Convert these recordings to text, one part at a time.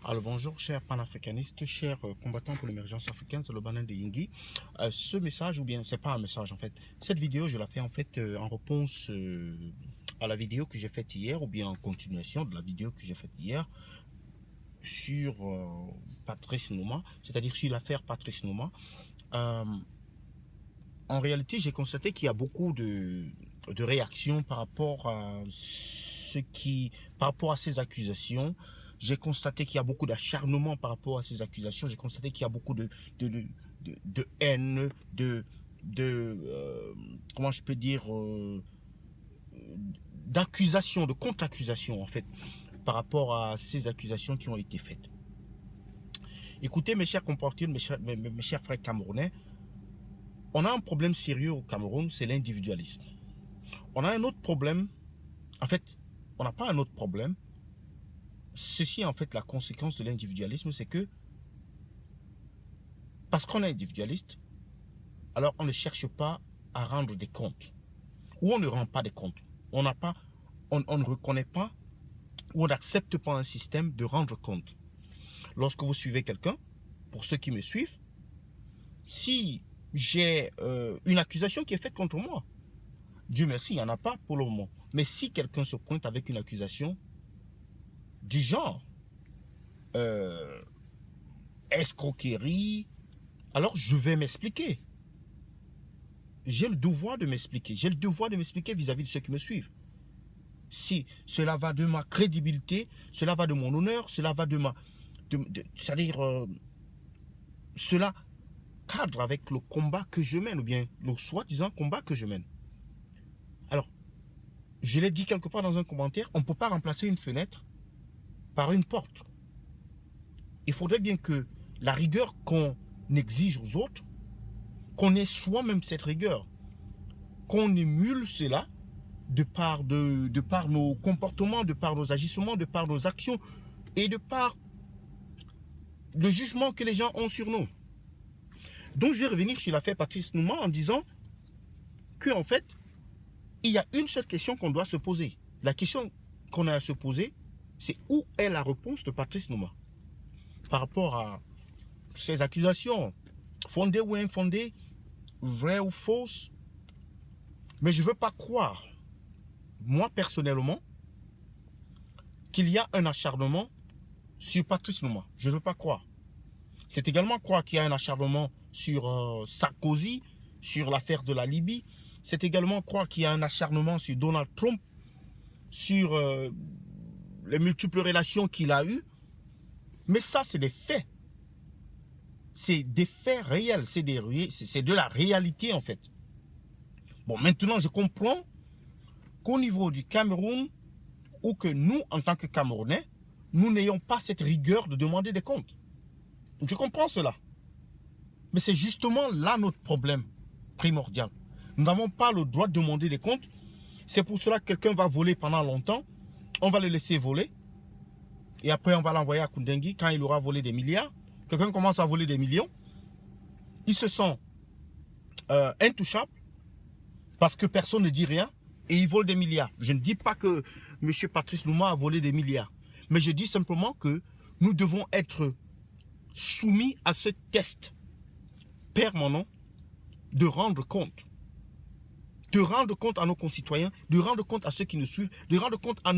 Alors bonjour chers panafricanistes, chers combattants pour l'émergence africaine, c'est le Banin de Yingui. Ce message, ou bien c'est pas un message en fait, cette vidéo je la fais en fait en réponse à la vidéo que j'ai faite hier, ou bien en continuation de la vidéo que j'ai faite hier sur Patrice Nouma, c'est-à-dire sur l'affaire Patrice Nouma. En réalité, j'ai constaté qu'il y a beaucoup de réactions par rapport à par rapport à ces accusations. J'ai constaté qu'il y a beaucoup d'acharnement par rapport à ces accusations. J'ai constaté qu'il y a beaucoup de haine, comment je peux dire, d'accusations, de contre-accusations en fait, par rapport à ces accusations qui ont été faites. Écoutez mes chers compatriotes, mes chers frères camerounais, on a un problème sérieux au Cameroun, c'est l'individualisme. On a un autre problème, en fait, on n'a pas un autre problème. Ceci est en fait la conséquence de l'individualisme, c'est que parce qu'on est individualiste, alors on ne cherche pas à rendre des comptes. Ou on ne rend pas des comptes. On ne reconnaît pas ou on n'accepte pas un système de rendre compte. Lorsque vous suivez quelqu'un, pour ceux qui me suivent, si j'ai une accusation qui est faite contre moi, Dieu merci, il n'y en a pas pour le moment. Mais si quelqu'un se pointe avec une accusation du genre escroquerie, alors je vais m'expliquer. J'ai le devoir de m'expliquer. J'ai le devoir de m'expliquer vis-à-vis de ceux qui me suivent. Si cela va de ma crédibilité, cela va de mon honneur, cela va de ma... c'est-à-dire, cela cadre avec le combat que je mène, ou bien le soi-disant combat que je mène. Alors, je l'ai dit quelque part dans un commentaire, on ne peut pas remplacer une fenêtre par une porte. Il faudrait bien que la rigueur qu'on exige aux autres, qu'on ait soi-même cette rigueur, qu'on émule cela de par nos comportements, de par nos agissements, de par nos actions et de par le jugement que les gens ont sur nous. Donc je vais revenir sur l'affaire Patrice Nouma en disant qu'en fait, il y a une seule question qu'on doit se poser. La question qu'on a à se poser, c'est où est la réponse de Patrice Nouma par rapport à ces accusations, fondées ou infondées, vraies ou fausses. Mais je ne veux pas croire, moi personnellement, qu'il y a un acharnement sur Patrice Nouma. Je ne veux pas croire. C'est également croire qu'il y a un acharnement sur Sarkozy, sur l'affaire de la Libye. C'est également croire qu'il y a un acharnement sur Donald Trump, sur les multiples relations qu'il a eues. Mais ça, c'est des faits. C'est des faits réels. C'est de la réalité, en fait. Bon, maintenant, je comprends qu'au niveau du Cameroun, ou que nous, en tant que Camerounais, nous n'ayons pas cette rigueur de demander des comptes. Je comprends cela. Mais c'est justement là notre problème primordial. Nous n'avons pas le droit de demander des comptes. C'est pour cela que quelqu'un va voler pendant longtemps. On va le laisser voler. Et après, on va l'envoyer à Koundengui quand il aura volé des milliards. Quelqu'un commence à voler des millions. Il se sent intouchable parce que personne ne dit rien et il vole des milliards. Je ne dis pas que M. Patrice Nouma a volé des milliards. Mais je dis simplement que nous devons être soumis à ce test permanent de rendre compte. De rendre compte à nos concitoyens, de rendre compte à ceux qui nous suivent, de rendre compte à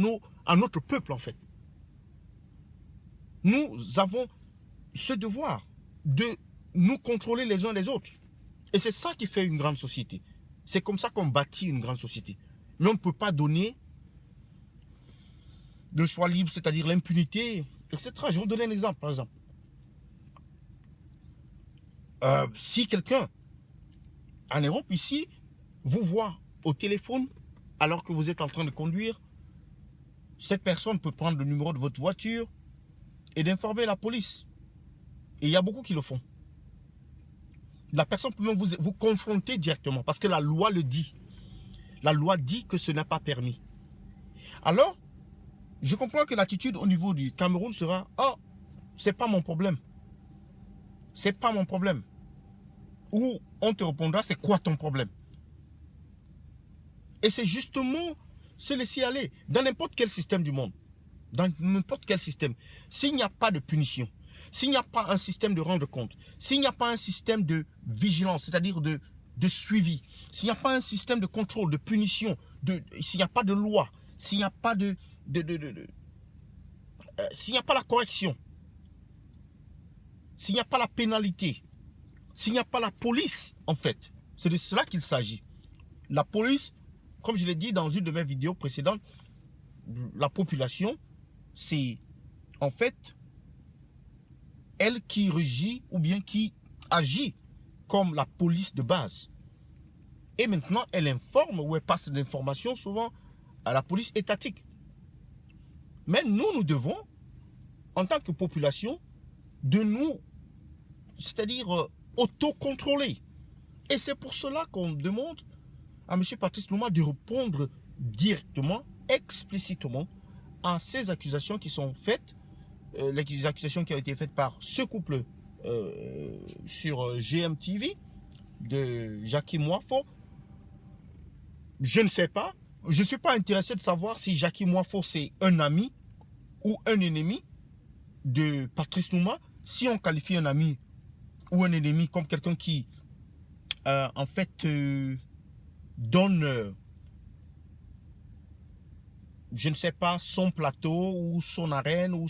notre peuple en fait. Nous avons ce devoir de nous contrôler les uns les autres. Et c'est ça qui fait une grande société. C'est comme ça qu'on bâtit une grande société. Mais on ne peut pas donner le choix libre, c'est-à-dire l'impunité, etc. Je vais vous donner un exemple, par exemple. Si quelqu'un en Europe ici vous voit au téléphone alors que vous êtes en train de conduire, cette personne peut prendre le numéro de votre voiture et d'informer la police. Et il y a beaucoup qui le font. La personne peut même vous confronter directement parce que la loi le dit. La loi dit que ce n'est pas permis. Alors, je comprends que l'attitude au niveau du Cameroun sera « Oh, c'est pas mon problème. C'est pas mon problème. » Ou on te répondra « C'est quoi ton problème ?» Et c'est justement se laisser aller dans n'importe quel système du monde. dans n'importe quel système, s'il n'y a pas de punition, s'il n'y a pas un système de rendre compte, s'il n'y a pas un système de vigilance, c'est-à-dire de suivi, s'il n'y a pas un système de contrôle, de punition, s'il n'y a pas de loi, s'il n'y a pas s'il n'y a pas la correction, s'il n'y a pas la pénalité, s'il n'y a pas la police, en fait, c'est de cela qu'il s'agit. La police, comme je l'ai dit dans une de mes vidéos précédentes, la population, c'est en fait elle qui régit ou bien qui agit comme la police de base. Et maintenant, elle informe ou elle passe l'information souvent à la police étatique. Mais nous devons, en tant que population, de nous, c'est-à-dire autocontrôler. Et c'est pour cela qu'on demande à M. Patrice Lumumba de répondre directement, explicitement à ces accusations qui sont faites, les accusations qui ont été faites par ce couple sur GMTV de Jackie Moifo. Je ne sais pas. Je ne suis pas intéressé de savoir si Jackie Moifo c'est un ami ou un ennemi de Patrice Lumumba. Si on qualifie un ami ou un ennemi comme quelqu'un qui en fait donne je ne sais pas son plateau ou son arène ou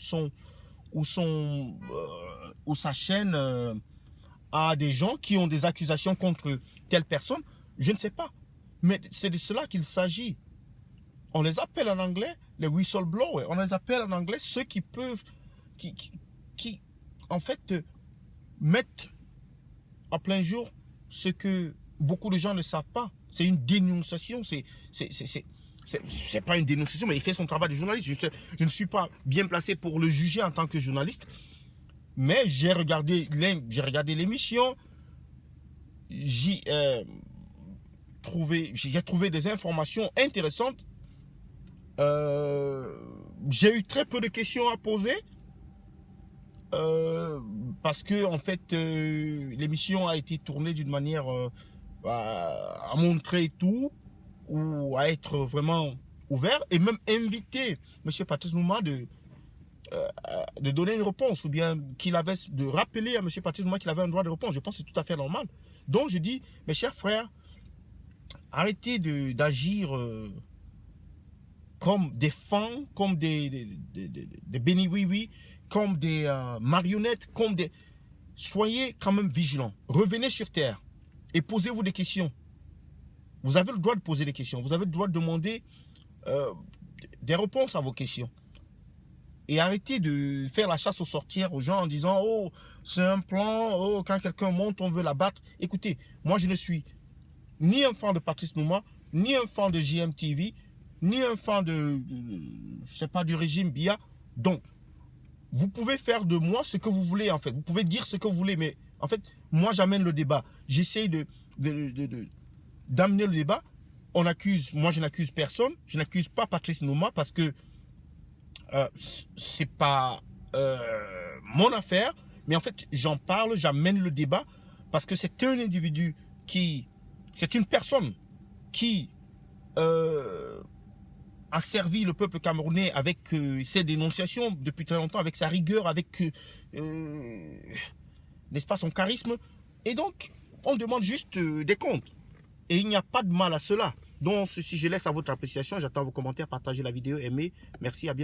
sa chaîne à des gens qui ont des accusations contre telle personne, je ne sais pas. Mais c'est de cela qu'il s'agit. On les appelle en anglais les whistleblowers. On les appelle en anglais ceux qui peuvent, qui en fait mettent à plein jour ce que beaucoup de gens ne savent pas. C'est une dénonciation. C'est pas une dénonciation, mais il fait son travail de journaliste. Je ne suis pas bien placé pour le juger en tant que journaliste. Mais j'ai regardé l'émission. J'ai trouvé des informations intéressantes. J'ai eu très peu de questions à poser. Parce que en fait l'émission a été tournée d'une manière à montrer tout ou à être vraiment ouvert et même inviter M. Patrice Lumumba de donner une réponse ou bien de rappeler à M. Patrice Lumumba qu'il avait un droit de réponse. Je pense que c'est tout à fait normal. Donc je dis, mes chers frères, arrêtez d'agir comme des fans, comme des béni-oui-oui, comme des marionnettes, Soyez quand même vigilants. Revenez sur terre et posez-vous des questions. Vous avez le droit de poser des questions. Vous avez le droit de demander des réponses à vos questions. Et arrêtez de faire la chasse aux sorcières aux gens en disant « Oh, c'est un plan, oh, quand quelqu'un monte, on veut l'abattre. » Écoutez, moi je ne suis ni un fan de Patrice Lumumba, ni un fan de GMTV, ni un fan je sais pas, du régime Biya. Donc, vous pouvez faire de moi ce que vous voulez en fait. Vous pouvez dire ce que vous voulez, mais en fait, moi j'amène le débat. J'essaye d'amener le débat. Moi je n'accuse personne. Je n'accuse pas Patrice Lumumba parce que c'est pas mon affaire. Mais en fait, j'en parle, j'amène le débat parce que c'est un individu c'est une personne qui a servi le peuple camerounais avec ses dénonciations depuis très longtemps, avec sa rigueur, avec n'est-ce pas, son charisme. Et donc, on demande juste des comptes. Et il n'y a pas de mal à cela. Donc, si je laisse à votre appréciation, j'attends vos commentaires, partagez la vidéo, aimez. Merci, à bientôt.